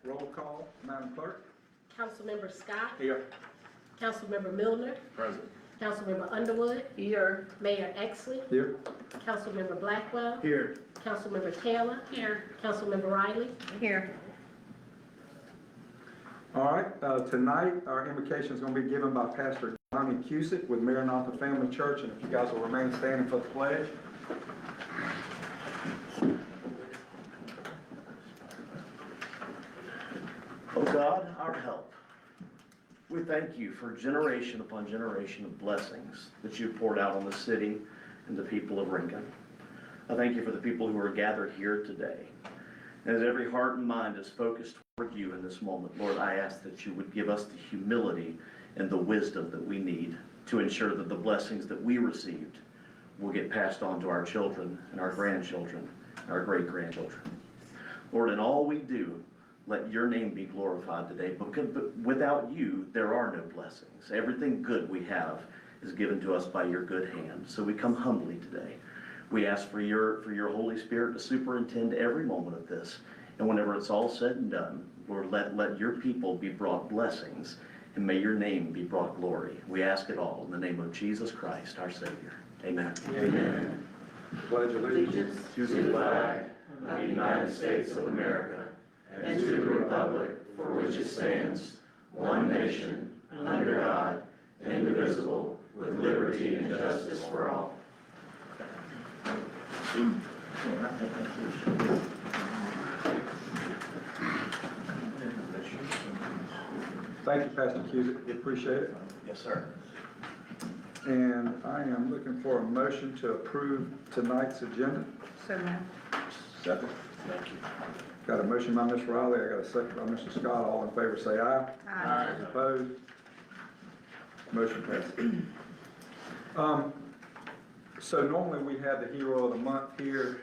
Roll call, Madam Clerk. Councilmember Scott. Here. Councilmember Milner. Present. Councilmember Underwood. Here. Mayor Exley. Here. Councilmember Blackwell. Here. Councilmember Taylor. Here. Councilmember Riley. Here. All right, tonight our invocation is going to be given by Pastor Johnny Cusick with Maranatha Family Church, and if you guys will remain standing for the pledge. Oh God, our help, we thank you for generation upon generation of blessings that you've poured out on the city and the people of Rincon. I thank you for the people who are gathered here today. And as every heart and mind is focused toward you in this moment, Lord, I ask that you would give us the humility and the wisdom that we need to ensure that the blessings that we received will get passed on to our children and our grandchildren, and our great-grandchildren. Lord, in all we do, let your name be glorified today, but without you, there are no blessings. Everything good we have is given to us by your good hand. So we come humbly today. We ask for your Holy Spirit to superintend every moment of this. And whenever it's all said and done, Lord, let your people be brought blessings, and may your name be brought glory. We ask it all in the name of Jesus Christ, our Savior. Amen. Amen. Pledge allegiance To the flag of the United States of America, and to the republic for which it stands, one nation, under God, indivisible, with liberty and justice for all. Thank you, Pastor Cusick. We appreciate it. Yes, sir. And I am looking for a motion to approve tonight's agenda. So moved. Second. Thank you. Got a motion by Ms. Riley. I got a second by Mr. Scott. All in favor say aye. Aye. Opposed? Motion passes. So normally we have the hero of the month here.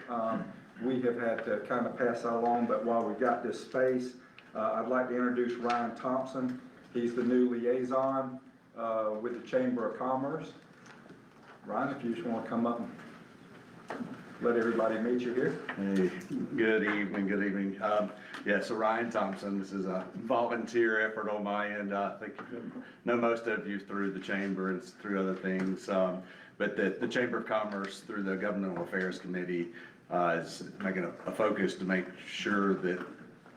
We have had to kind of pass that along, but while we've got this space, I'd like to introduce Ryan Thompson. He's the new liaison with the Chamber of Commerce. Ryan, if you just want to come up and let everybody meet you here. Hey, good evening. Yeah, so Ryan Thompson, this is a volunteer effort on my end. I think you know most of you through the Chamber and through other things. But the Chamber of Commerce through the Governmental Affairs Committee is making a focus to make sure that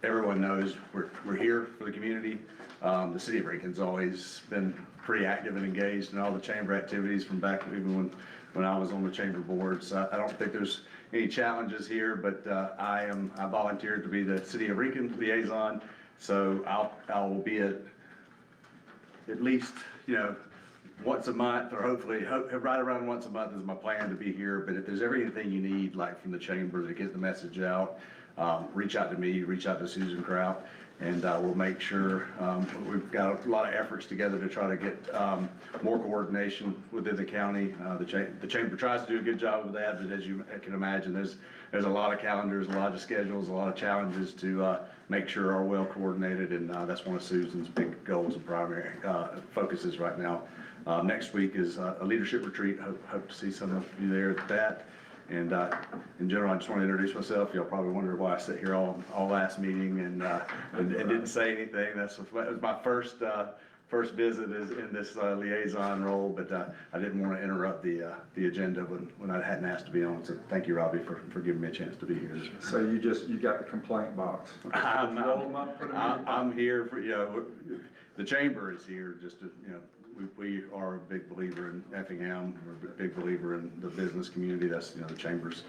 everyone knows we're here for the community. The city of Rincon's always been pretty active and engaged in all the chamber activities from back even when I was on the chamber board. So I don't think there's any challenges here, but I volunteered to be the city of Rincon liaison. So I will be at least, once a month, or hopefully right around once a month is my plan to be here. But if there's anything you need, like from the chamber to get the message out, reach out to me, reach out to Susan Kraut, and we'll make sure we've got a lot of efforts together to try to get more coordination within the county. The chamber tries to do a good job of that, but as you can imagine, there's a lot of calendars, a lot of schedules, a lot of challenges to make sure are well coordinated, and that's one of Susan's big goals and primary focuses right now. Next week is a leadership retreat. Hope to see some of you there at that. And in general, I just want to introduce myself. You'll probably wonder why I sit here all last meeting and didn't say anything. That was my first visit in this liaison role, but I didn't want to interrupt the agenda when I hadn't asked to be on. So thank you, Robbie, for giving me a chance to be here. So you got the complaint box. I'm here for, the chamber is here just to, we are a big believer in Effingham. We're a big believer in the business community. That's, the chamber's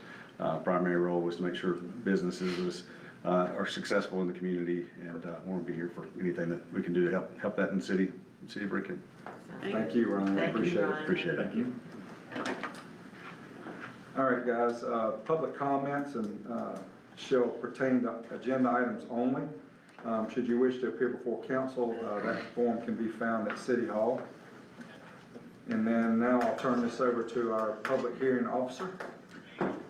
primary role was to make sure businesses are successful in the community, and want to be here for anything that we can do to help that in the city of Rincon. Thank you, Ryan. I appreciate it. Appreciate it. Thank you. All right, guys, public comments and shall pertain to agenda items only. Should you wish to appear before council, that form can be found at City Hall. And then now I'll turn this over to our public hearing officer,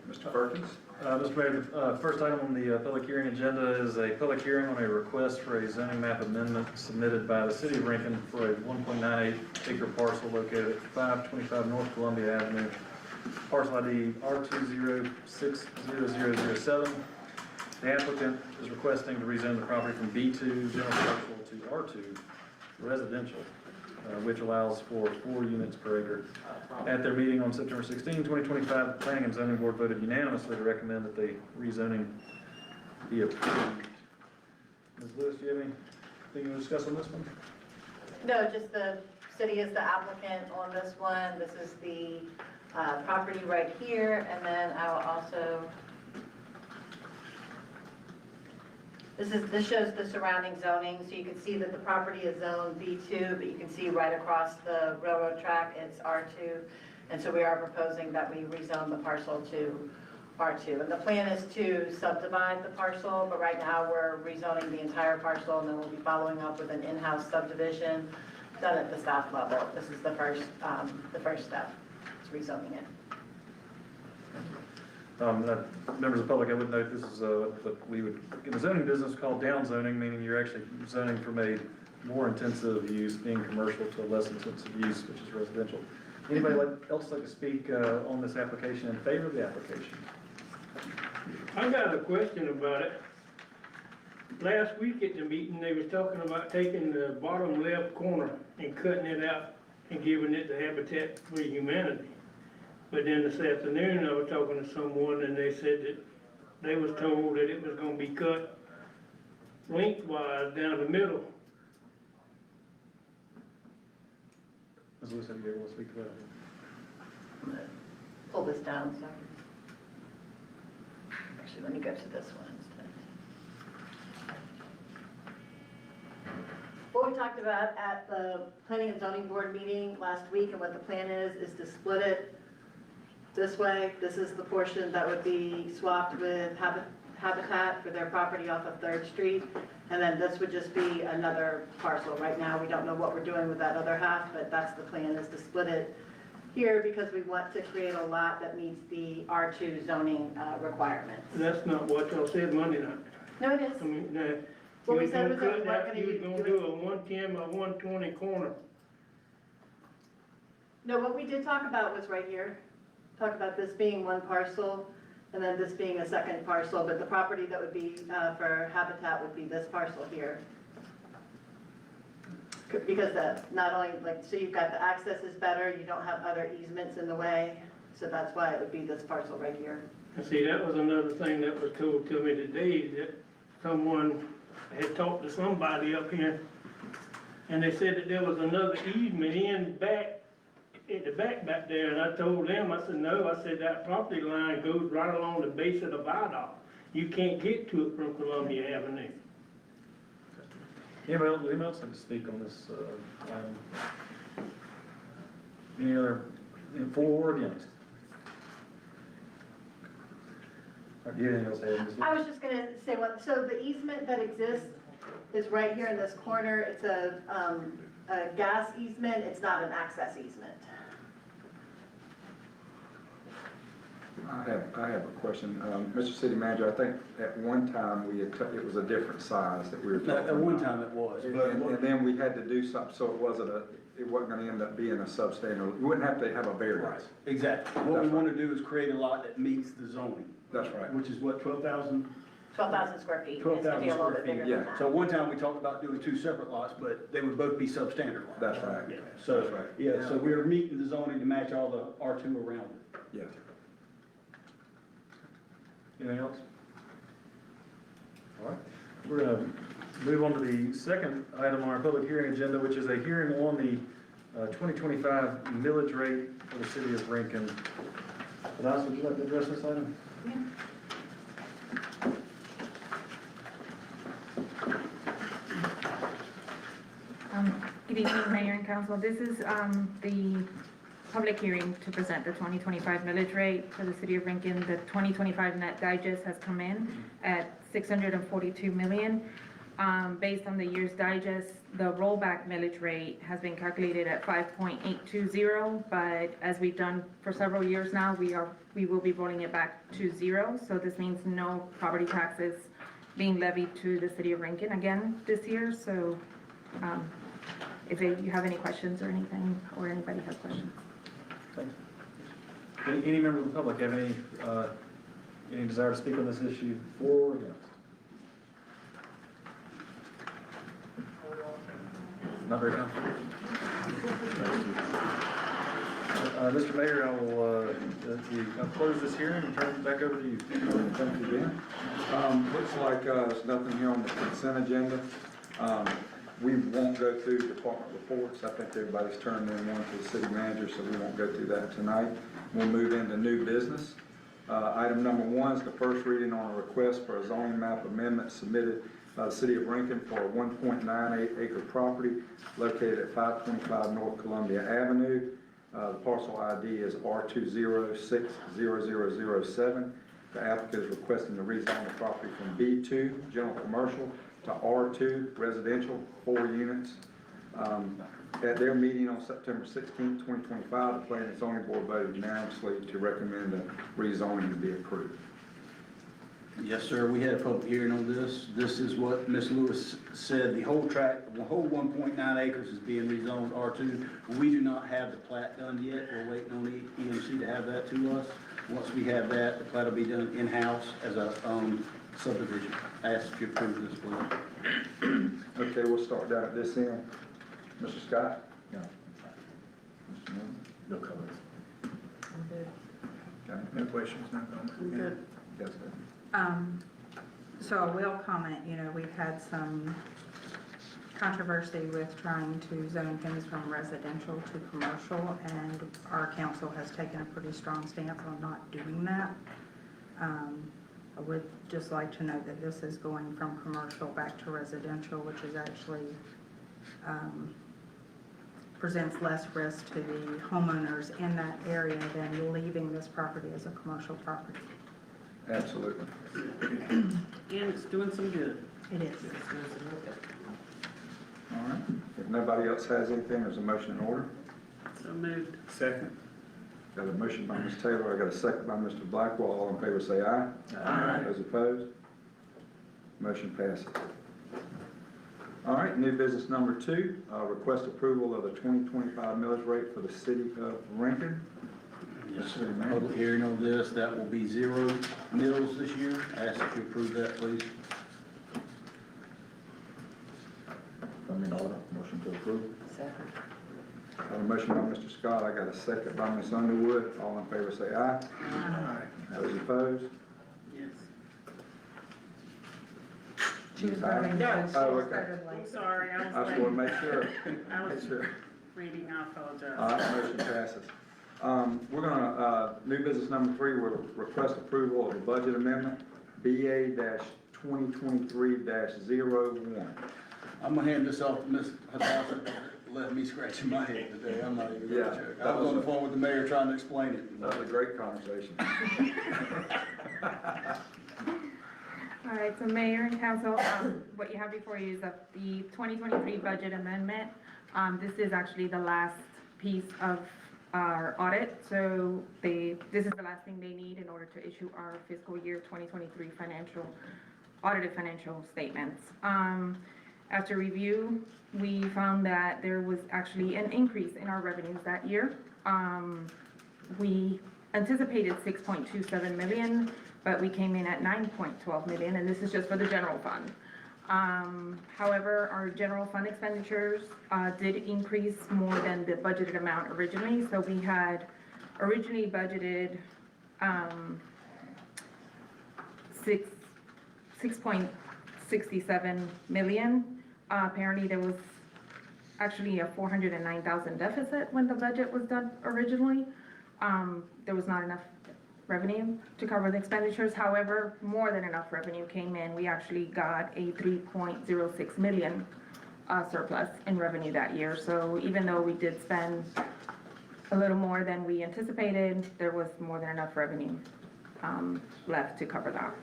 Mr. Perkins. Mr. Mayor, first item on the public hearing agenda is a public hearing on a request for a zoning map amendment submitted by the City of Rincon for a 1.98 acre parcel located at 525 North Columbia Avenue, parcel ID R206007. The applicant is requesting to rezone the property from B2 general commercial to R2 residential, which allows for 4 units per acre. At their meeting on September 16, 2025, the Planning and Zoning Board voted unanimously to recommend that the rezoning be approved. Ms. Lewis, do you have anything you want to discuss on this one? No, just the city is the applicant on this one. This is the property right here, and then I will also, this shows the surrounding zoning, so you can see that the property is zoned B2, but you can see right across the railroad track, it's R2. And so we are proposing that we rezone the parcel to R2. And the plan is to subdivide the parcel, but right now we're rezoning the entire parcel, and then we'll be following up with an in-house subdivision done at the staff level. This is the first step, is rezoning it. Members of the public, I would note this is what we would, in the zoning business, call down zoning, meaning you're actually zoning from a more intensive use, being commercial, to a less intensive use, which is residential. Anybody else like to speak on this application in favor of the application? I got a question about it. Last week at the meeting, they was talking about taking the bottom left corner and cutting it out and giving it to Habitat for Humanity. But then this afternoon, I was talking to someone and they said that they was told that it was gonna be cut lengthwise down the middle. Ms. Lewis, have you able to speak to that? Pull this down, so. Actually, let me go to this one instead. What we talked about at the Planning and Zoning Board meeting last week, and what the plan is to split it this way. This is the portion that would be swapped with Habitat for their property off of 3rd Street. And then this would just be another parcel. Right now, we don't know what we're doing with that other half, but that's the plan, is to split it here because we want to create a lot that meets the R2 zoning requirements. That's not what y'all said Monday night. No, it is. I mean, What you we was said gonna was that we cut weren't that, gonna you was gonna do a 110 by 120 corner. No, what we did talk about was right here. Talk about this being one parcel and then this being a second parcel, but the property that would be for Habitat would be this parcel here. Because not only, like, so you've got the access is better, you don't have other easements in the way, so that's why it would be this parcel right here. And see, that was another thing that was told to me today, that someone had talked to somebody up here, and they said that there was another easement in back, at the back there, and I told them, I said, no, I said, that property line goes right along the base of the viaduct. You can't get to it from Columbia Avenue. Anybody else like to speak on this item? Any other, for or against? Do you have anything else to add, Ms. Lewis? I was just gonna say, so the easement that exists is right here in this corner. It's a gas easement, it's not an access easement. I have a question. Mr. City Manager, I think at one time it was a different size that we were talking about. At one time it was, but And then we had to do something, so it wasn't gonna end up being a substandard. You wouldn't have to have a variance. exactly. What we want to do is create a lot that meets the zoning. That's right. Which is what, 12,000? 12,000 square feet. It's gonna 12,000 be a little square bit bigger feet. than yeah. that. So one time we talked about doing 2 separate lots, but they would both be substandard lots. That's right. Yeah, so, That's right. yeah, so we're meeting the zoning to match all the R2 around it. Yeah. Anything else? All right, we're gonna move on to the second item on our public hearing agenda, which is a hearing on the 2025 millage rate for the city of Rincon. Vanessa, would you like to address this item? Good evening, Mayor and Council. This is the public hearing to present the 2025 millage rate for the city of Rincon. The 2025 net digest has come in at $642 million. Based on the year's digest, the rollback millage rate has been calculated at 5.820, but as we've done for several years now, we will be rolling it back to 0. So this means no property taxes being levied to the city of Rincon again this year. So if you have any questions or anything, or anybody has questions. Thanks. Any member of the public have any desire to speak on this issue for or against? Not very comfortable. Mr. Mayor, I'll close this hearing and turn it back over to you. Thank you, Ben. Looks like there's nothing here on the consent agenda. We won't go through department reports. I think everybody's turned in one to the city manager, so we won't go through that tonight. We'll move into new business. Item number 1 is the first reading on a request for a zoning map amendment submitted by the city of Rincon for a 1.98 acre property located at 525 North Columbia Avenue. The parcel ID is R2060007. The applicant is requesting to rezone the property from B2, general commercial, to R2, residential, 4 units. At their meeting on September 16, 2025, the Planning and Zoning Board voted unanimously to recommend the rezoning to be approved. Yes, sir, we had a public hearing on this. This is what Ms. Lewis said, the whole tract, the whole 1.9 acres is being rezoned R2. We do not have the plat done yet. We're waiting on the EMC to have that to us. Once we have that, the plat will be done in-house as a subdivision. I ask if you approve this, please. Okay, we'll start down at this end. Mr. Scott? No. Mr. Moore? No comments. Okay. No questions, no comments. Good. Yes, sir. So I will comment, we've had some controversy with trying to zone things from residential to commercial, and our council has taken a pretty strong stance on not doing that. I would just like to note that this is going from commercial back to residential, which is actually presents less risk to the homeowners in that area than leaving this property as a commercial property. Absolutely. And it's doing some good. It is. All right. If nobody else has anything, there's a motion in order. So moved. Second. Got a motion by Ms. Taylor, I got a second by Mr. Blackwell. All in favor say aye. Aye. Those opposed? Motion passes. All right, new business number 2, request approval of the 2025 millage rate for the city of Rincon. Yes, sir. Public hearing on this, that will be 0 mills this year. I ask if you approve that, please. Motion to approve. Second. Got a motion by Mr. Scott, I got a second by Ms. Underwood. All in favor say aye. Aye. Those opposed? Yes. She was voting. No. She Oh, okay. started I'm late. sorry, I just want to make sure. I was Make sure. reading, I apologize. All right, motion passes. We're gonna, new business number 3, we'll request approval of a budget amendment, BA-2023-01. I'm gonna hand this off to Ms. Hadassah, letting me scratching my head today. I'm not even Yeah, gonna check. I that was was on the a- phone with the mayor trying to explain it. That was a great conversation. All right, so Mayor and Council, what you have before you is the 2023 budget amendment. This is actually the last piece of our audit, so this is the last thing they need in order to issue our fiscal year 2023 audited financial statements. After review, we found that there was actually an increase in our revenues that year. We anticipated 6.27 million, but we came in at 9.12 million, and this is just for the general fund. However, our general fund expenditures did increase more than the budgeted amount originally. So we had originally budgeted 6.67 million. Apparently there was actually a 409,000 deficit when the budget was done originally. There was not enough revenue to cover the expenditures. However, more than enough revenue came in. We actually got a 3.06 million surplus in revenue that year. So even though we did spend a little more than we anticipated, there was more than enough revenue left to cover that.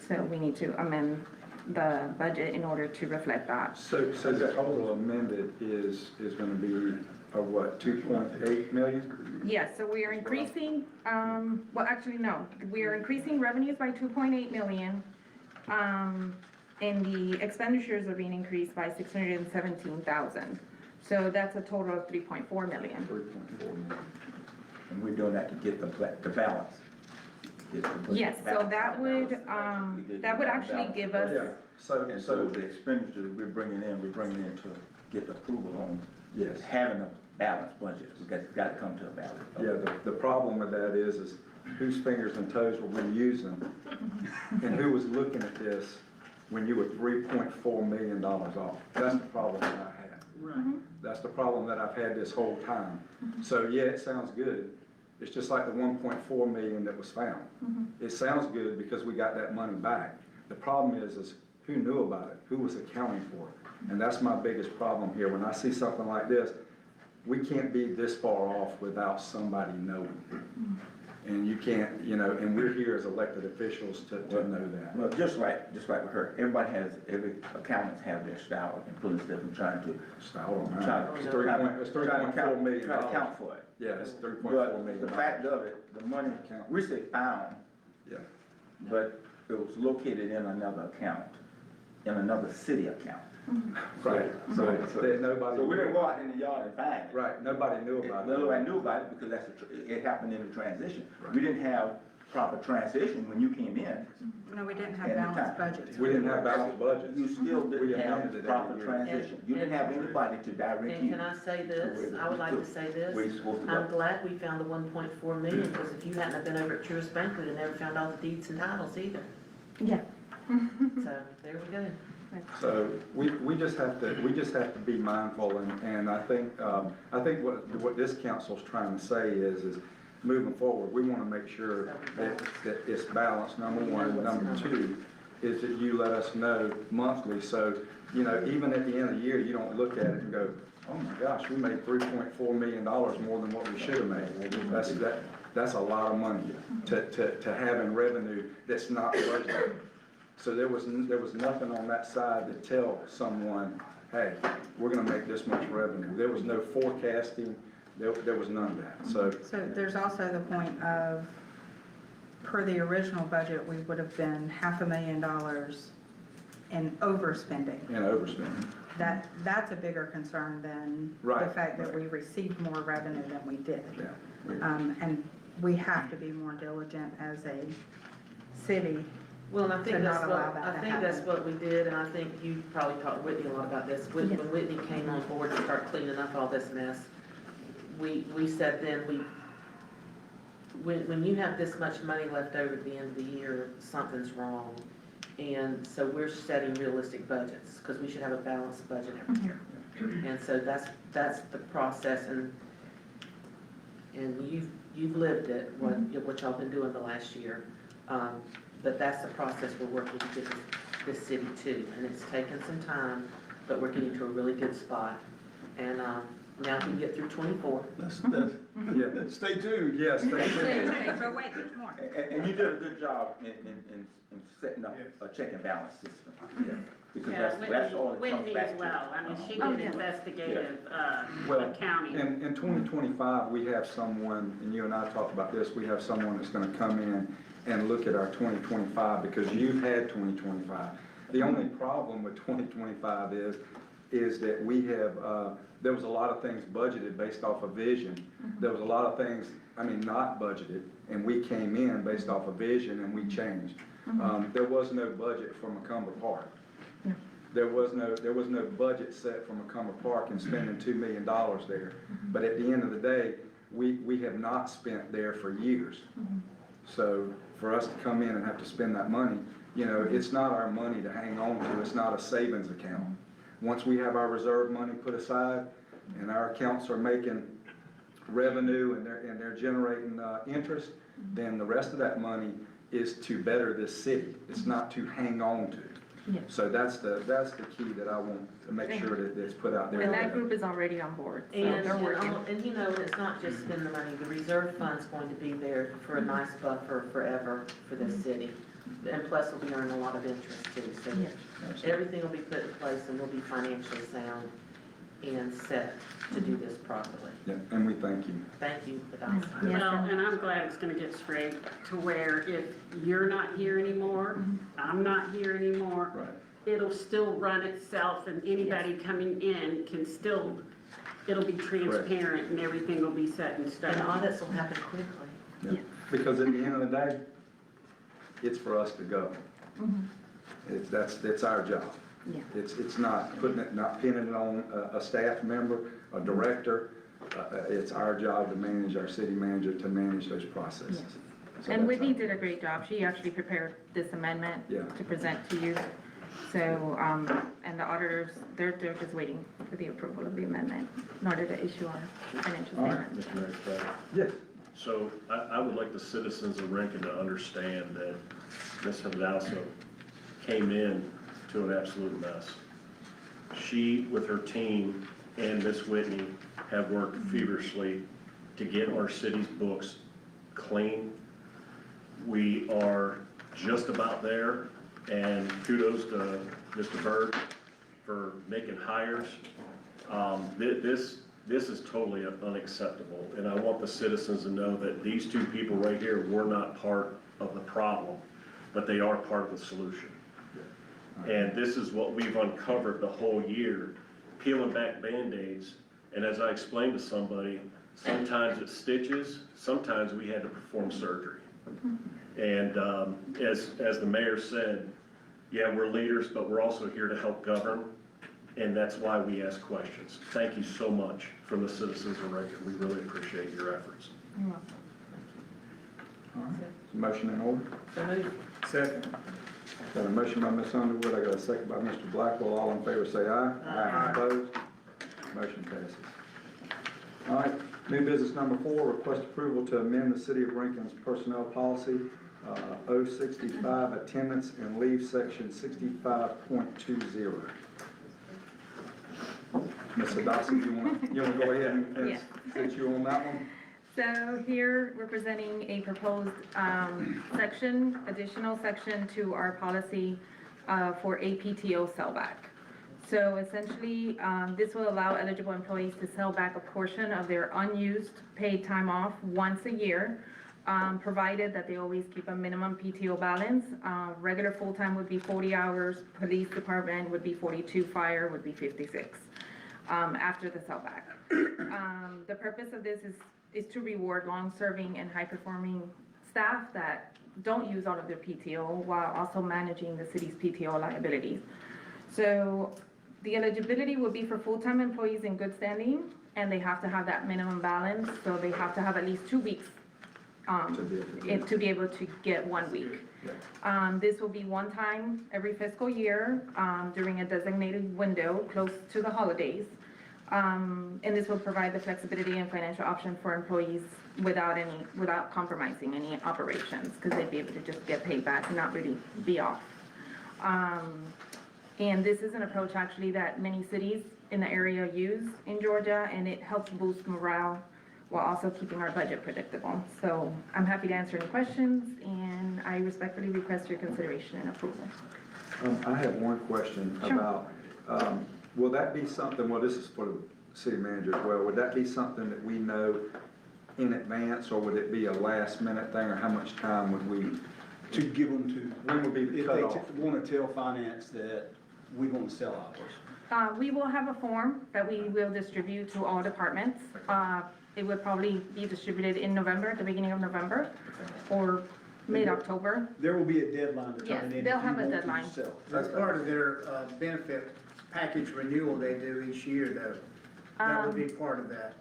So we need to amend the budget in order to reflect that. So the total amended is gonna be, what, 2.8 million? Yes, so we are increasing, well, actually, no, we are increasing revenues by 2.8 million. And the expenditures are being increased by 617,000. So that's a total of 3.4 million. 3.4 million. And we're doing that to get the balance. Yes, so that would actually give us, Yeah, And so the expenditures we're bringing in to get approval on Yes. having a balanced budget. We got to come to a balance. Yeah, the problem with that is whose fingers and toes were we using? And who was looking at this when you were $3.4 million off? That's the problem that I had. Right. That's the problem that I've had this whole time. So yeah, it sounds good. It's just like the 1.4 million that was found. It sounds good because we got that money back. The problem is who knew about it? Who was accounting for it? And that's my biggest problem here. When I see something like this, we can't be this far off without somebody knowing. And you can't, and we're here as elected officials to know that. Well, just like with her, every accountants have their style and pulling stuff and trying to. Hold on, Trying man. to- It's trying to- it's $3.4 million. Trying to account for it. Yeah, it's $3.4 But million. the fact of it, the money, we say found, Yeah. but it was located in another account, in another city account. Right, so that nobody. So we didn't go out in the yard and find it. Right, nobody knew about it. Nobody knew about it because it happened in the transition. We didn't have proper transition when you came in. No, we didn't have At the balanced time. budgets. We didn't have balanced budgets. You still We didn't amended it have proper every year. transition. You didn't have anybody to direct And you. can I say this? I would like to say this. Where you supposed to I'm go. glad we found the 1.4 million, because if you hadn't have been over at Truist Bank, we'd have never found all the deeds and titles either. Yeah. So, there we go. So we just have to be mindful, and I think what this council's trying to say is moving forward, we want to make sure that it's balanced, number one. And number two is that you let us know monthly, so, even at the end of the year, you don't look at it and go, oh my gosh, we made $3.4 million more than what we should have made. That's a lot of money to have in revenue that's not budgeted. So there was nothing on that side to tell someone, hey, we're gonna make this much revenue. There was no forecasting, there was none of that, so. So there's also the point of, per the original budget, we would have been $500,000 in overspending. And overspending. That's a bigger concern than the Right, fact that right. we received more revenue than we did. Yeah. And we have to be more diligent as a city. Well, and I think To that's not what, allow that I to think that's happen. what we did, and I think you probably talked to Whitney a lot about this. When Whitney came on board to start cleaning up all this mess, we said then, when you have this much money left over at the end of the year, something's wrong. And so we're setting realistic budgets, because we should have a balanced budget every year. And so that's the process, and you've lived it, what y'all been doing the last year. But that's the process we're working to get this city to, and it's taken some time, but we're getting to a really good spot. And now we can get through 24. Yeah. Stay tuned. Yes, thank you. But wait, there's more. And you did a good job in setting up a check and balance system. Yeah. Because Yeah, that's all it comes Whitney back as to. well. I mean, she Oh, did yeah. investigative, Well, accounting. in 2025, we have someone, and you and I talked about this, we have someone that's gonna come in and look at our 2025, because you've had 2025. The only problem with 2025 is that we have, there was a lot of things budgeted based off of vision. There was a lot of things, not budgeted, and we came in based off of vision and we changed. There was no budget for Macomber Park. There was no budget set for Macomber Park and spending $2 million there. But at the end of the day, we have not spent there for years. So for us to come in and have to spend that money, it's not our money to hang on to, it's not a savings account. Once we have our reserve money put aside and our accounts are making revenue and they're generating interest, then the rest of that money is to better this city. It's not to hang on to. Yeah. So that's the key that I want to make sure that it's put out there. And that group is already on board, so And, they're working. it's not just spend the money, the reserve fund's going to be there for a nice buffer forever for this city. And plus, we'll be earning a lot of interest too, so Yeah. everything will be put in place and we'll be financially sound and set to do this properly. Yeah, and we thank you. Thank you, Adolph. Yes, Well, and- and I'm glad it's gonna get straight to where if you're not here anymore, I'm not here anymore, Right. it'll still run itself and anybody coming in can still, it'll be transparent and everything will be set in stone. And audits will happen quickly. Yeah. Because at the end of the day, it's for us to go. That's our job. Yeah. It's not pinning it on a staff member, a director. It's our job to manage, our city manager to manage those processes. So And that's Whitney our- did a great job. She actually prepared this amendment Yeah. to present to you. So, and the auditors, they're just waiting for the approval of the amendment in order to issue our financial All right. statement. Mr. Mayor, Fred. Yes. So I would like the citizens of Rincon to understand that Ms. Hidalgo came in to an absolute mess. She, with her team, and Ms. Whitney have worked feverishly to get our city's books clean. We are just about there, and kudos to Mr. Byrd for making hires. This is totally unacceptable, and I want the citizens to know that these two people right here were not part of the problem, but they are part of the solution. And this is what we've uncovered the whole year, peeling back Band-Aids. And as I explained to somebody, sometimes it's stitches, sometimes we had to perform surgery. And as the mayor said, yeah, we're leaders, but we're also here to help govern. And that's why we ask questions. Thank you so much from the citizens of Rincon. We really appreciate your efforts. You're welcome. All right. Motion in order. So moved. Second. Got a motion by Ms. Underwood, I got a second by Mr. Blackwell, all in favor say aye. Aye. Opposed? Motion passes. All right, new business number 4, request approval to amend the City of Rincon's personnel policy, 065, attendance and leave section 65.20. Ms. Adasi, you want to go ahead and Yes. since you're on that one? So here, we're presenting a proposed additional section to our policy for APTO sellback. So essentially, this will allow eligible employees to sell back a portion of their unused paid time off once a year, provided that they always keep a minimum PTO balance. Regular full-time would be 40 hours, police department would be 42, fire would be 56 after the sellback. The purpose of this is to reward long-serving and high-performing staff that don't use all of their PTO while also managing the city's PTO liabilities. So the eligibility will be for full-time employees in good standing, and they have to have that minimum balance, so they have to have at least 2 weeks to be able to get 1 week. This will be one time every fiscal year during a designated window close to the holidays. And this will provide the flexibility and financial option for employees without compromising any operations, because they'd be able to just get paid back and not really be off. And this is an approach actually that many cities in the area use in Georgia, and it helps boost morale while also keeping our budget predictable. So I'm happy to answer any questions, and I respectfully request your consideration and approval. I have one question Sure. about, will that be something, well, this is for the city manager as well, would that be something that we know in advance, or would it be a last minute thing, or how much time would we, To give them to, when would be the if cutoff? they want to tell finance that we want to sell hours. We will have a form that we will distribute to all departments. It would probably be distributed in November, at the beginning of November, or mid-October. There will be a deadline to Yes, turn it in. they'll if you have a want to deadline. sell. That's part of their benefit package renewal they do each year, though. That would be part of that.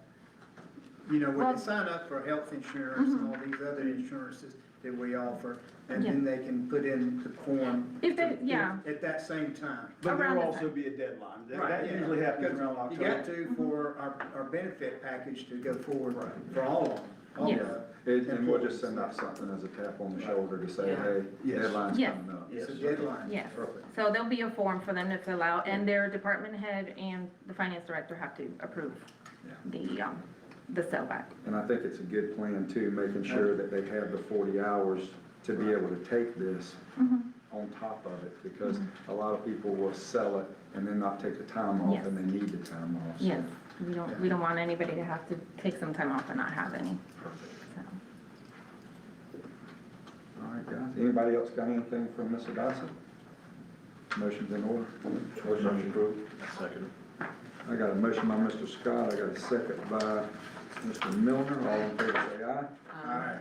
You know, when Well- they sign up for health insurance and all these other insurances that we offer, and then they can put in the form. If they- yeah. At that same time. But there Around will the also time. be a deadline. That Yeah. usually happens Because around October. You got to for our benefit package to go forward for all of them. all Yes. And we'll just send out something as a tap on the shoulder to say, Yeah. hey, Yes. deadline's Yes. coming up. It's a deadline. Yes. Perfect. So there'll be a form for them to fill out, and their department head and the finance director have to approve the sellback. And I think it's a good plan too, making sure that they have the 40 hours to be able to take this on top of it, because a lot of people will sell it and then not take the time off, Yes. and they need the time off. So- Yes, we don't want anybody to have to take some time off and not have any. So. All right, guys. Anybody else got anything from Mr. Dyson? Motion's in order. Motion approved. Second. I got a motion by Mr. Scott, I got a second by Mr. Milner. All in favor say aye. Aye.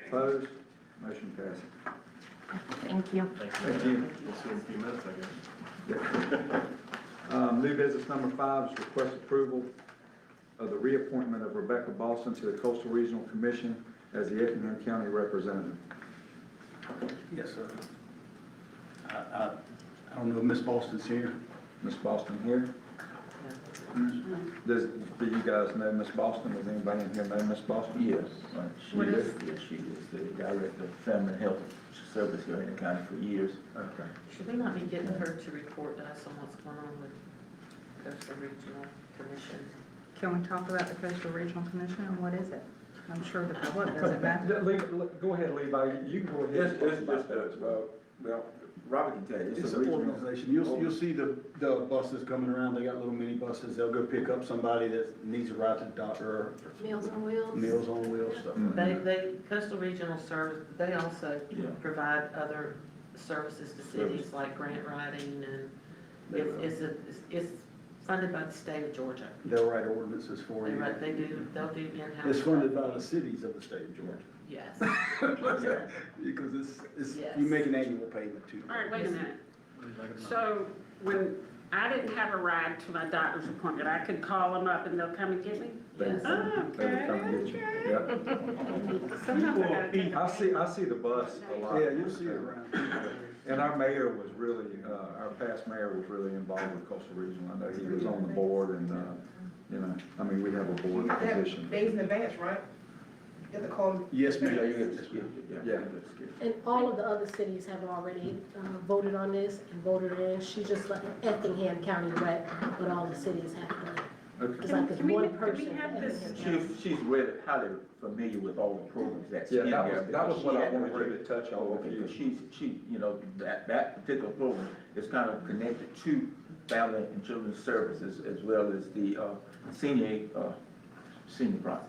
Opposed? Motion passes. Thank you. Thank you. Thank you. We'll see you in a few minutes, I guess. New business number 5 is request approval of the reappointment of Rebecca Boston to the Coastal Regional Commission as the Effingham County Representative. Yes, sir. I don't know if Miss Boston's here. Ms. Boston here? Do you guys know Ms. Boston? Does anybody in here know Ms. Boston? Yes, she What is, is- yes, she is the Director of Family and Health Service here in the county for years. Okay. Should we not be getting her to report to us on what's going on with Coastal Regional Commission? Can we talk about the Coastal Regional Commission and what is it? I'm sure the public doesn't know. Go ahead, Levi, you can go ahead. Yes, and talk it's about just, that as well. well, Robert can tell you, It's it's a an regional. organization. You'll see the buses coming around. They got little mini buses. They'll go pick up somebody that needs a ride to the doctor Meals on Wheels? or Meals on Wheels, stuff like that. They, Coastal Regional Service, they also Yeah. provide other services to cities like grant writing and it's funded by the state of Georgia. They'll write ordinances for you. They'll do in-house. It's funded by the cities of the state of Georgia. Yes. Because it's, Yes. you make an annual payment to. All right, wait a minute. So when I didn't have a ride to my doctor's appointment, I could call them up and they'll come and get me? Yes. Oh, They will come and get you. Yep. Sometimes I gotta take I see the bus a lot. Yeah, you'll see it around. And our mayor was really, our past mayor was really involved with Coastal Regional. I know he was on the board and, you know, I mean, we have a board position. Days in advance, right? You have to call them. Yes, Yeah, ma'am. you have to skip it, yeah. Yeah. You have to skip it. And all of the other cities have already voted on this and voted it in. She just let Effingham County rep, but all the cities have done it. Okay. It's like it's one person. Can we have for this- Effingham County. She's really highly familiar with all the programs that's Yeah, in that there. was- that was because what she I had to wanted you work- to touch on with Okay, you. because she, you know, that particular program is kind of connected to Family and Children's Services as well as the, senior process.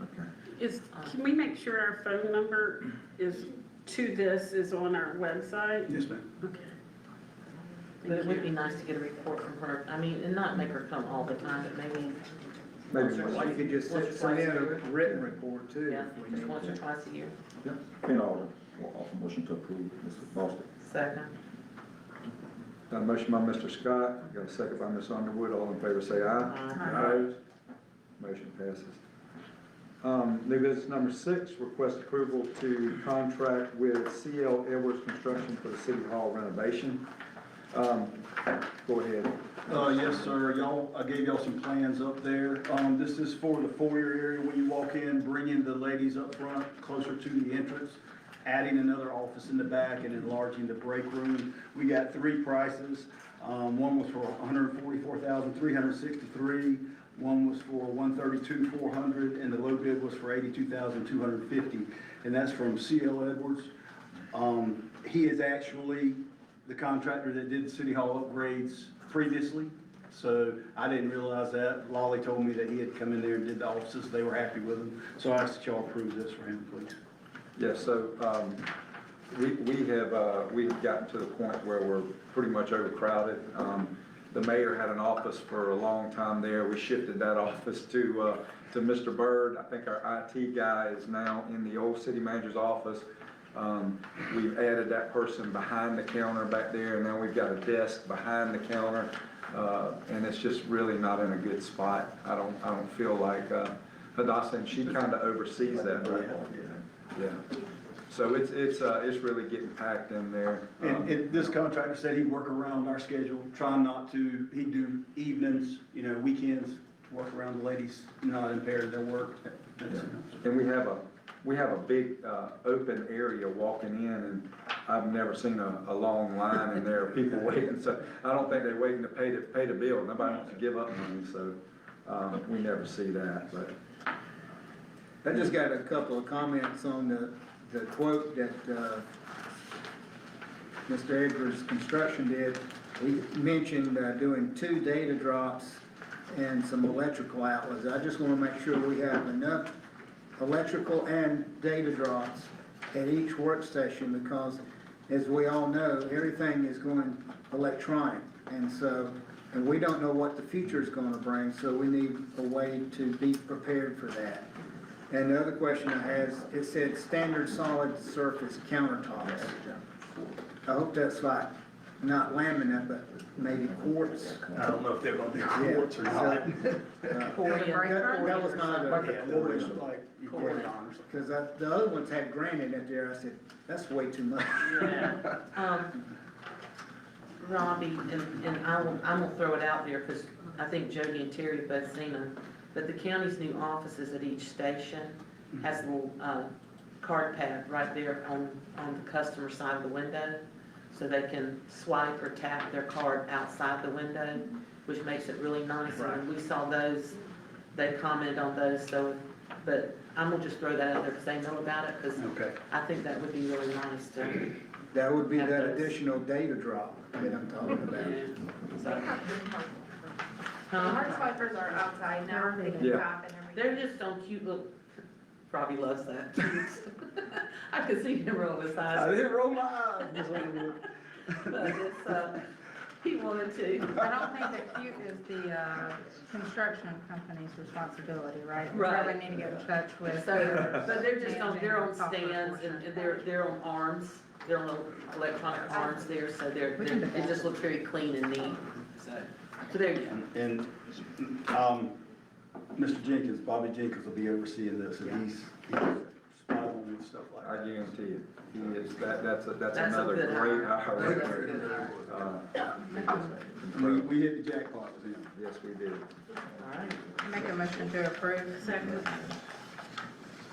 Okay. Can we make sure our phone number is is on our website? Yes, ma'am. Okay. But it would be nice to get a report from her. I mean, and not make her come all the time, but maybe Maybe once or once. twice. You could just once or send twice in a a year. written report too. Yeah, if we just need once or to. twice a year. In order, offer motion to approve, Mrs. Boston. Second. Got a motion by Mr. Scott, got a second by Ms. Underwood. All in favor say aye. Aye. Opposed? Motion passes. New business number 6, request approval to contract with CL Edwards Construction for the City Hall renovation. Go ahead. Yes, sir. I gave y'all some plans up there. This is for the foyer area when you walk in, bringing the ladies up front closer to the entrance, adding another office in the back and enlarging the break room. We got 3 prices. One was for $144,363. One was for $132,400, and the low bid was for $82,250, and that's from CL Edwards. He is actually the contractor that did the City Hall upgrades previously, so I didn't realize that. Lolly told me that he had come in there and did the offices, they were happy with him, so I asked that y'all approve this for him, please. Yes, so, we have gotten to the point where we're pretty much overcrowded. The mayor had an office for a long time there. We shifted that office to Mr. Byrd. I think our IT guy is now in the old city manager's office. We've added that person behind the counter back there, and now we've got a desk behind the counter. And it's just really not in a good spot. I don't feel like, Hadassah, and she kind of oversees that, right? Yeah. So it's really getting packed in there. And this contractor said he'd work around our schedule, trying not to, he'd do evenings, weekends, to work around the ladies, not impaired in their work. And we have a big, open area walking in, and I've never seen a long line, and there are people waiting, so I don't think they're waiting to pay the bill. Nobody wants to give up money, so, we never see that, but. I just got a couple of comments on the quote that Mr. Edwards Construction did. He mentioned doing 2 data drops and some electrical outlets. I just want to make sure we have enough electrical and data drops at each workstation, because as we all know, everything is going electronic. And we don't know what the future is going to bring, so we need a way to be prepared for that. And the other question I had, it said standard solid surface countertops. I hope that's like not laminate, but maybe quartz. I don't know if they're gonna do Yeah. quartz or not. That was not Like a, a quartz, like you put it on or something. because the other ones had granite in there, I said, that's way too much. Yeah. Robbie, and I'm gonna throw it out there, because I think Jody and Terry both seen them, but the county's new offices at each station has a little, card pad right there on the customer side of the window, so they can swipe or tap their card outside the window, which makes it really nice. And when we saw those, they commented on those, so, but I'm gonna just throw that out there because they know about it, because Okay. I think that would be really nice to. That would be Have that those. additional data drop that I'm talking about. So, Heart swipers are outside now, they can Yeah. tap and everything. they're just on cute little, Robbie loves that. I could see him roll his I eyes, didn't roll my eyes. Just like it but it's, he wanted to. I don't think that cute is the, construction company's responsibility, right? We Right. probably need to get in touch with. So, but they're just on, they're on managing software stands portion. and they're on arms, they're on electronic arms there, so We can do it that. just looks very clean and neat, so there you go. And, Mr. Jenkins, Bobby Jenkins will be overseeing this, and he's spot on with stuff like I that. guarantee you, he is, that's That's a another good great hire. hire. That's a good hire. We hit the jackpot with him. Yes, we did. Alright. Make a motion to approve. Second.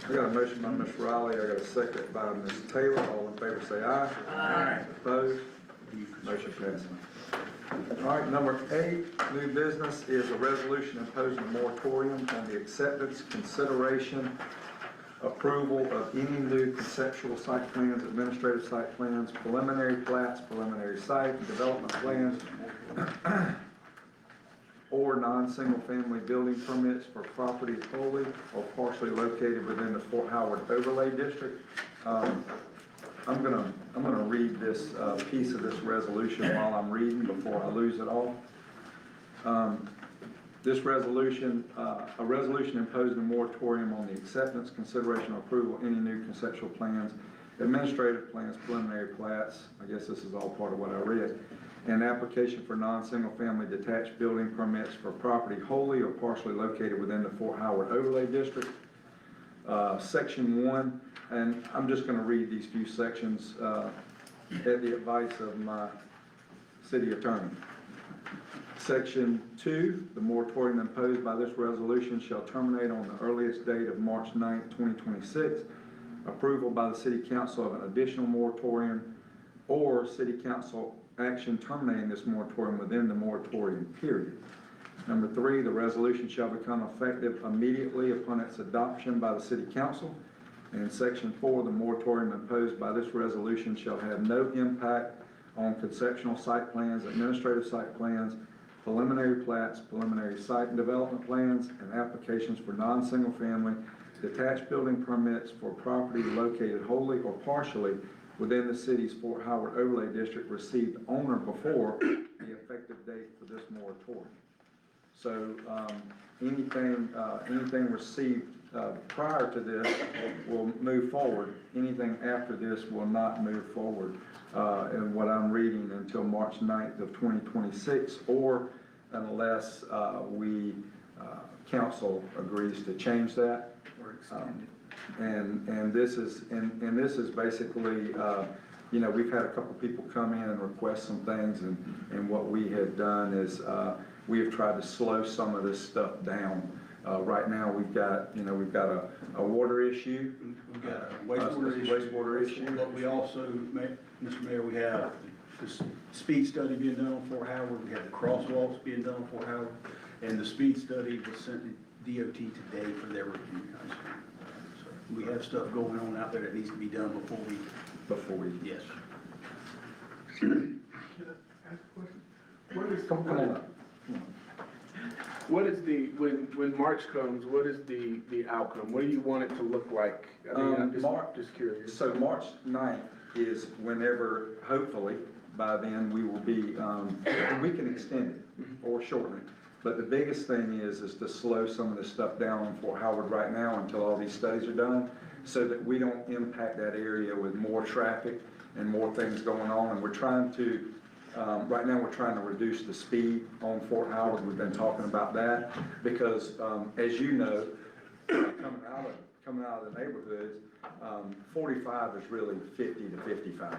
I got a motion by Ms. Riley, I got a second by Ms. Taylor, all in favor say aye. Aye. Opposed? Motion passes. All right, number 8, new business is a resolution imposing a moratorium on the acceptance, consideration, approval of any new conceptual site plans, administrative site plans, preliminary plats, preliminary site, and development plans, or non-single family building permits for properties wholly or partially located within the Fort Howard Overlay District. I'm gonna read this piece of this resolution while I'm reading before I lose it all. This resolution, a resolution imposing a moratorium on the acceptance, consideration, or approval of any new conceptual plans, administrative plans, preliminary plats, I guess this is all part of what I read, and application for non-single family detached building permits for property wholly or partially located within the Fort Howard Overlay District. Section 1, and I'm just gonna read these few sections at the advice of my city attorney. Section 2, the moratorium imposed by this resolution shall terminate on the earliest date of March 9, 2026. Approval by the city council of an additional moratorium or city council action terminating this moratorium within the moratorium period. Number 3, the resolution shall become effective immediately upon its adoption by the city council. And in section 4, the moratorium imposed by this resolution shall have no impact on conceptual site plans, administrative site plans, preliminary plats, preliminary site and development plans, and applications for non-single family detached building permits for property located wholly or partially within the city's Fort Howard Overlay District received on or before the effective date for this moratorium. So, anything received prior to this will move forward. Anything after this will not move forward. And what I'm reading until March 9th of 2026, or unless council agrees to change that. Or extended. And this is basically, we've had a couple people come in and request some things, and what we have done is, we have tried to slow some of this stuff down. Right now, we've got a water issue. We've got a wastewater issue. But we also, Mr. Mayor, we have the speed study being done on Fort Howard. We have the crosswalks being done on Fort Howard. And the speed study was sent to DOT today for their review. So we have stuff going on out there that needs to be done before we. Yes. Come on up. What is when March comes, what is the outcome? What do you want it to look like? I mean, I'm just curious. So March 9th is whenever, hopefully, by then, we will be, we can extend it or shorten it. But the biggest thing is to slow some of this stuff down on Fort Howard right now until all these studies are done, so that we don't impact that area with more traffic and more things going on. And we're trying to Right now, we're trying to reduce the speed on Fort Howard. We've been talking about that because, as you know, coming out of the neighborhoods, 45 is really 50 to 55.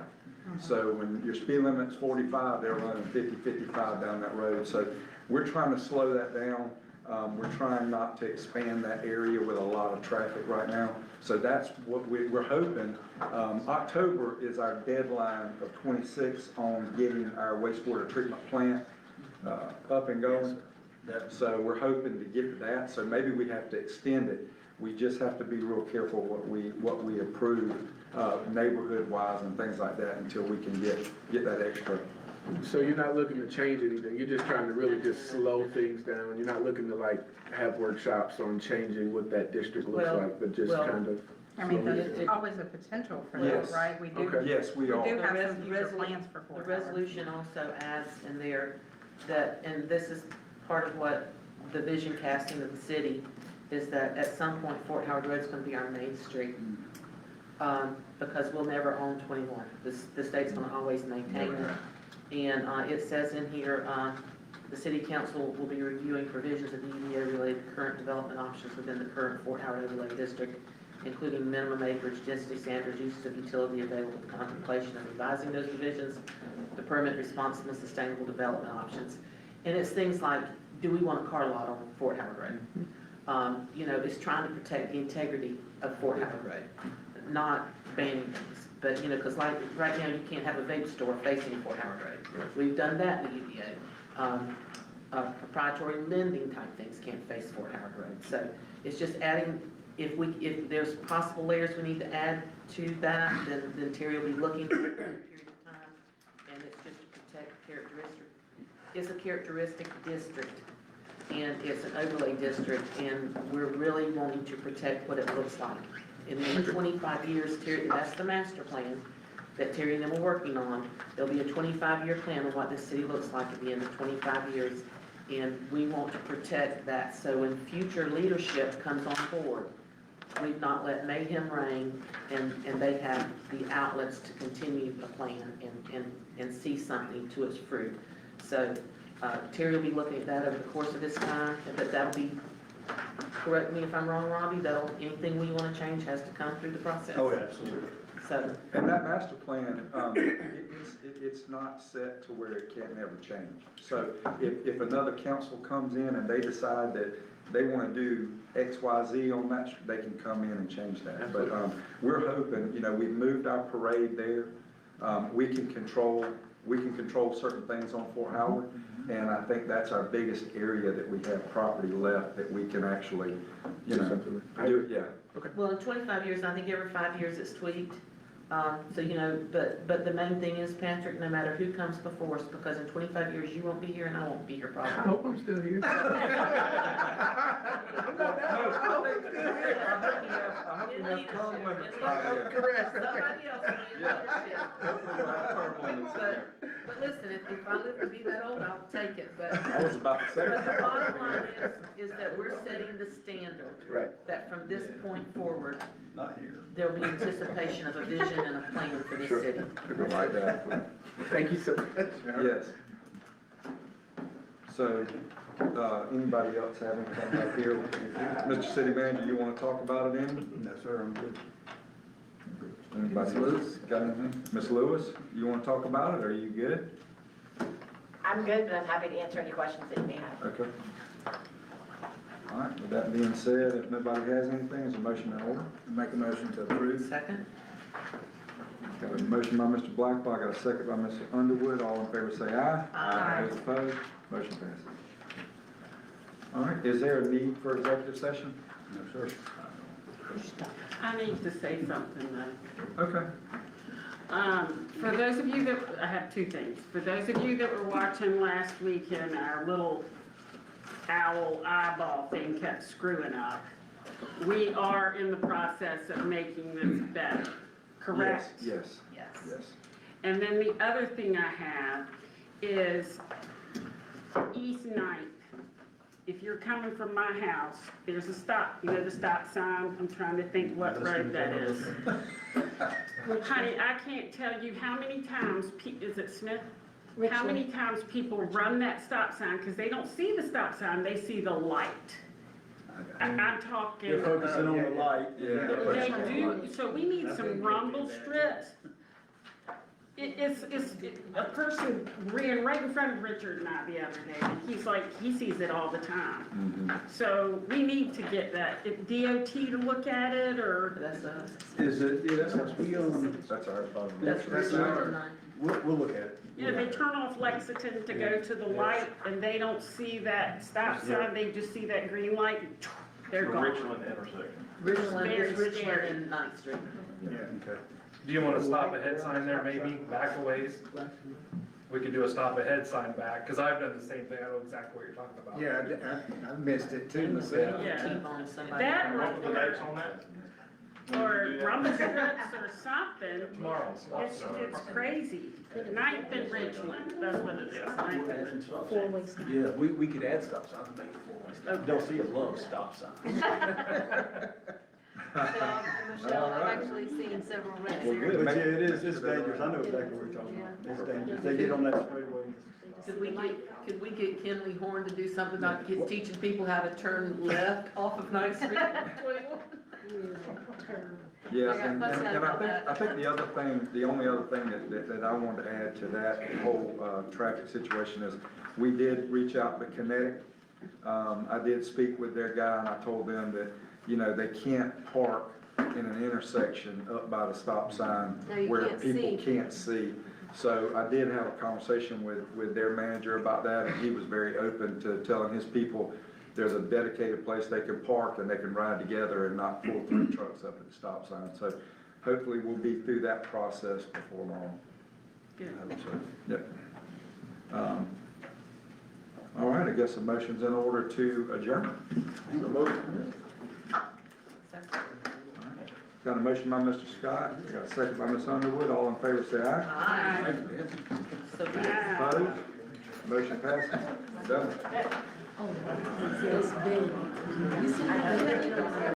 So when your speed limit's 45, they're running 50, 55 down that road. So we're trying to slow that down. We're trying not to expand that area with a lot of traffic right now. So that's what we're hoping. October is our deadline of 26 on getting our wastewater treatment plant up and going. So we're hoping to get that. So maybe we have to extend it. We just have to be real careful what we approve neighborhood-wise and things like that until we can get that extra. So you're not looking to change anything, you're just trying to really just slow things down? You're not looking to like have workshops on changing what that district looks like, but just kind of? I mean, there's always a potential for that, Yes. right? We do, Okay. Yes, we are. we do have The some future resolu- plans for The Fort Howard. resolution also adds in there that, and this is part of what the vision casting of the city, is that at some point Fort Howard Road's gonna be our main street. Because we'll never own 21. The state's gonna always maintain it. And it says in here, the city council will be reviewing provisions of the EDA related to current development options within the current Fort Howard overlay district, including minimum acreage, density standards, uses of utility available to contemplation of revising those provisions, to permit responsible and sustainable development options. And it's things like, do we want a car lot on Fort Howard Road? You know, it's trying to protect the integrity of Fort Howard Road, not banning things. But, you know, because like right now you can't have a vape store facing Fort Howard Road. We've done that in the UDA. Proprietary lending type things can't face Fort Howard Road. So it's just adding, if there's possible layers we need to add to that, then Terry will be looking for a period of time. And it's just to protect characteristic. It's a characteristic district. And it's an overlay district, and we're really wanting to protect what it looks like. In the 25 years, Terry, that's the master plan that Terry and them are working on. There'll be a 25-year plan of what this city looks like at the end of 25 years. And we want to protect that, so when future leadership comes on board, we've not let mayhem reign, and they have the outlets to continue the plan and see something to its fruit. So Terry will be looking at that over the course of this time, but that'll be, correct me if I'm wrong, Robbie, anything we want to change has to come through the process. Oh, absolutely. So, And that master plan, it's not set to where it can't never change. So if another council comes in and they decide that they want to do X, Y, Z on that, they can come in and change that. But we're hoping, you know, we've moved our parade there. We can control certain things on Fort Howard. And I think that's our biggest area that we have property left that we can actually, you know, do it, yeah. well, in 25 years, I think every 5 years it's tweaked. So, you know, but the main thing is, Patrick, no matter who comes before us, because in 25 years you won't be here and I won't be here I probably. hope I'm still here. Somebody else. But listen, if I live to be that old, I'll take it, but. I was about to say But the that. bottom line is that we're setting the standard. Right. That from this point forward, Not here. there'll be anticipation of a vision and a plan for this city. I like that. Thank you so much. Yes. So, anybody else have anything up here? Mr. City Manager, you want to talk about it any? No, sir, I'm good. Anybody else got anything? Ms. Lewis, you want to talk about it, or are you good? I'm good, but I'm happy to answer any questions that you may have. Okay. All right, with that being said, if nobody has anything, is a motion in order? Make a motion to approve. Second? Got a motion by Mr. Blackwell, I got a second by Mr. Underwood, all in favor say aye. Aye. Those opposed, motion passes. All right, is there a need for executive session? No, sir. I need to say something though. Okay. For those of you that, I have two things. For those of you that were watching last week and our little owl eyeball thing kept screwing up, we are in the process of making this better, correct? Yes, Yes. yes. And then the other thing I have is East 9th. If you're coming from my house, there's a stop, you know the stop sign? I'm trying to think what road that is. Honey, I can't tell you how many times, is it Smith? how many times people run that stop sign, because they don't see the stop sign, they see the light. I'm talking. They're focusing on the light. They do, so we need some rumble strips. It's a person ran right in front of Richard and I the other day, and he's like, he sees it all the time. So we need to get that, DOT to look at it, or, That's us. Is it, yeah, that's us, That's our problem. that's our, we'll look at it. you know, they turn off Lexington to go to the light, and they don't see that stop sign, they just see that green light, and they're gone. Richland intersection. Richland, Very it's Richland scary. and Ninth Street. Okay. Do you want to stop ahead sign there maybe, back a ways? We could do a stop ahead sign back, because I've done the same thing, I know exactly what you're talking about. Yeah, I missed it too myself. Yeah. Keep on somebody. That What were the dates on that? or rumble strips or something. Tomorrow. It's crazy. Ninth and Richland, that's what it is. Ninth and Richland. Four-way stop. Yeah, we could add stop signs, make it four-way stop. Don't see a love stop sign. Michelle, I've actually seen several wrecks Well, here. good, but yeah, it's dangerous, I know exactly what you're talking about, it's dangerous, they get on that straightaway. Could we get Kenley Horn to do something about teaching people how to turn left off of Ninth Street? Yes, I got and fussed at about that. I think the other thing, the only other thing that I wanted to add to that whole, traffic situation is, we did reach out to Kinetic. I did speak with their guy and I told them that, you know, they can't park in an intersection up by the stop sign No, you where can't people see. can't see. So I did have a conversation with their manager about that, and he was very open to telling his people there's a dedicated place they can park and they can ride together and not pull three trucks up at the stop sign. So hopefully we'll be through that process before long. Good. I hope so. Yep. All right, I guess the motion's in order to adjourn. Got a motion by Mr. Scott, got a second by Ms. Underwood, all in favor say aye. Aye. So be it. Opposed? Motion passes. Done. Oh, it's big. You see how big it is?